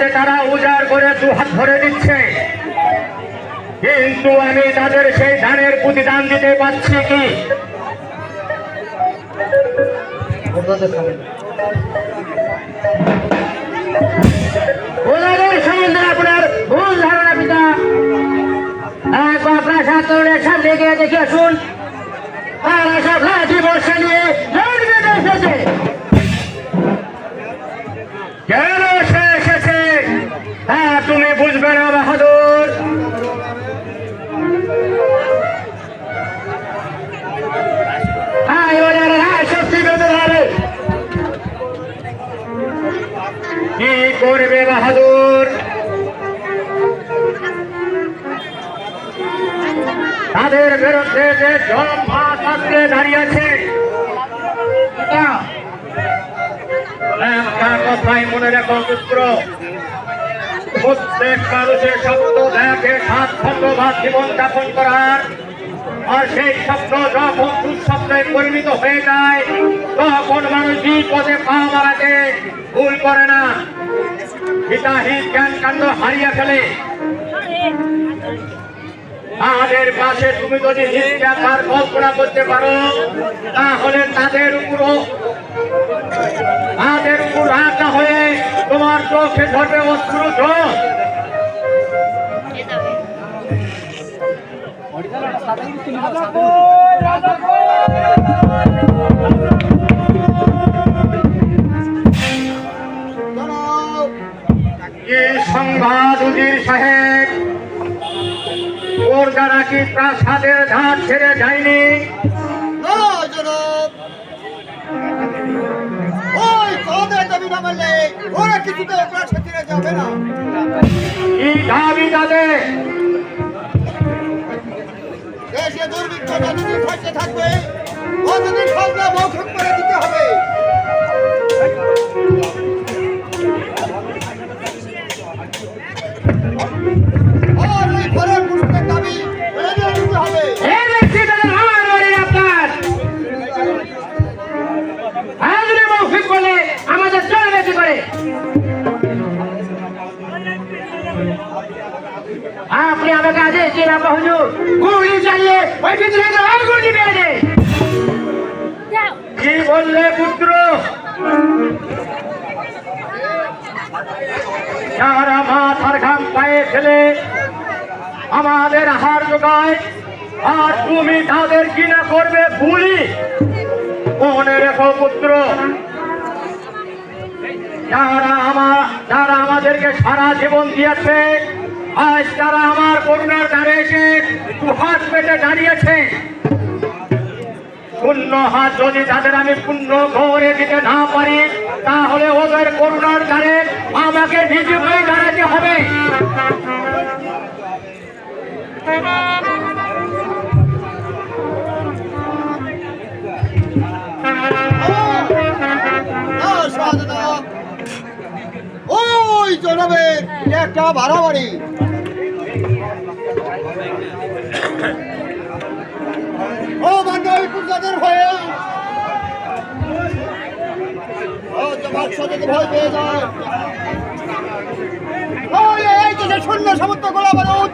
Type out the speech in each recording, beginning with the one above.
আজ তারা উজাড় করে দুহাত ভরে দিচ্ছে, কিন্তু আমি তাদের সেই দানের প্রতিদান দিতে পারছি কি? ওনাদের সম্বন্ধে আপনার ভুল ধারণা পিতা। একবার প্রাসাদের সামনে গিয়ে দেখে আসুন, তারা সব লাঠি বর্ষা নিয়ে এসেছে। কেন সে এসেছে হ্যাঁ তুমি বুঝবে না বাহাদুর। কি করবে বাহাদুর? তাদের বিরুদ্ধে যে জনমাত্রে দাঁড়িয়েছে, একটা কথাই মনে রেখো পুত্র, প্রত্যেক মানুষের স্বপ্ন দেখে স্বাচ্ছন্দ্যবাদ জীবন যাপন করার, আর সেই স্বপ্ন যখন দুঃস্বপ্নে পরিণত হয়ে যায় তখন মানুষ বিপদে পা মারাতে ভুল করে না, হিতাহিত জ্ঞান কাণ্ড হারিয়ে ফেলে। তাদের পাশে তুমি যদি হিংসার কল্পনা করতে পারো তাহলে তাদের উপর রাগ না হয়ে তোমার চোখে ধরবে অশ্রু জল। সংবাদ উজির সাহেব, ওর দ্বারা কি প্রাসাদের ধার ছেড়ে যায়নি? কি দাবি তাদের? দেশে দুর্ভিক্ষ যতদিন থাকতে থাকবে ততদিন সরকার মৌখিক করে দিতে হবে। আর ওই ঘরের পুরুষের দাবি মেনে নিতে হবে। মৌখিক বলে আমাদের চলে বেশি করে। আপনি আমাকে আদেশ দিন আব্বা হুজুর, গুলি চালিয়ে ওই ভিতরে গুলি মেরে দে। কি বললে পুত্র? যারা মাথার ঘাম পায়ে ফেলে আমাদের আহার যোগায় আর তুমি তাদের কিনা করবে গুলি? মনে রেখো পুত্র, যারা আমাদেরকে সারা জীবন দিয়েছে আজ তারা আমার করুণার দ্বারে এসে দুহাত পেতে দাঁড়িয়েছে। শূন্য হাত যদি তাদের আমি পূর্ণ করে দিতে না পারি তাহলে ওদের করুণার দ্বারে আমাকে নিজে হয়ে দাঁড়াতে হবে। ওই জনাবের একটা ভাড়া বাড়ি, ও বান্ধবী পূজাদের ভয়ে ভয় পেয়ে যায়। এই দেশের শূন্য সমস্ত গোলা বারুদ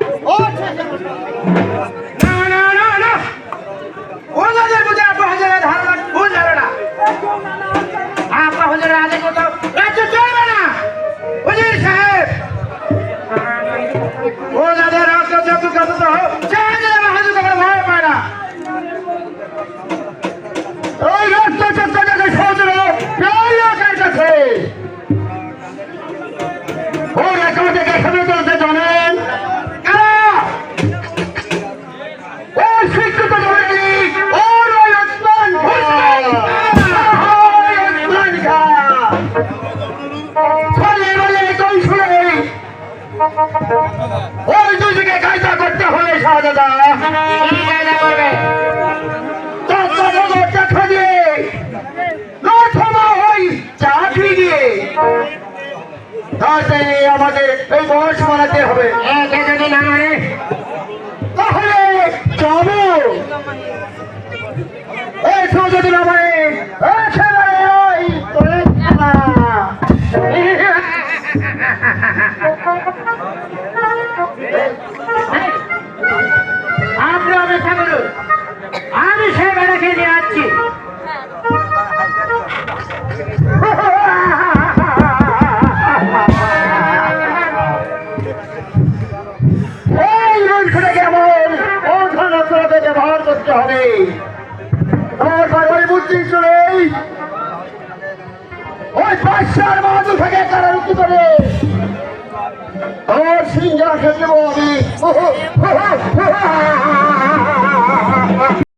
ওই দুদিকে কায়দা করতে হবে শাহজাদা। কি কায়দা করবে? টাকা দিয়ে নথবা ওই চাকরি দিয়ে তাতে আমাদের এই বয়স বানাতে হবে। একে যদি না মানে তাহলে যাবো। এসব যদি না মানে একেবারে ওই আপনি অপেক্ষা করুন, আমি সে বেড়াকে নিয়ে আসছি। এই মূর্খটাকে কেমন অধনতাকে ব্যবহার করতে হবে, তোমার ওই বুদ্ধি চলে ওই বাদশার মাদু থেকে কারারুদ্ধ করে তোর সিংহাসন দেবো আমি।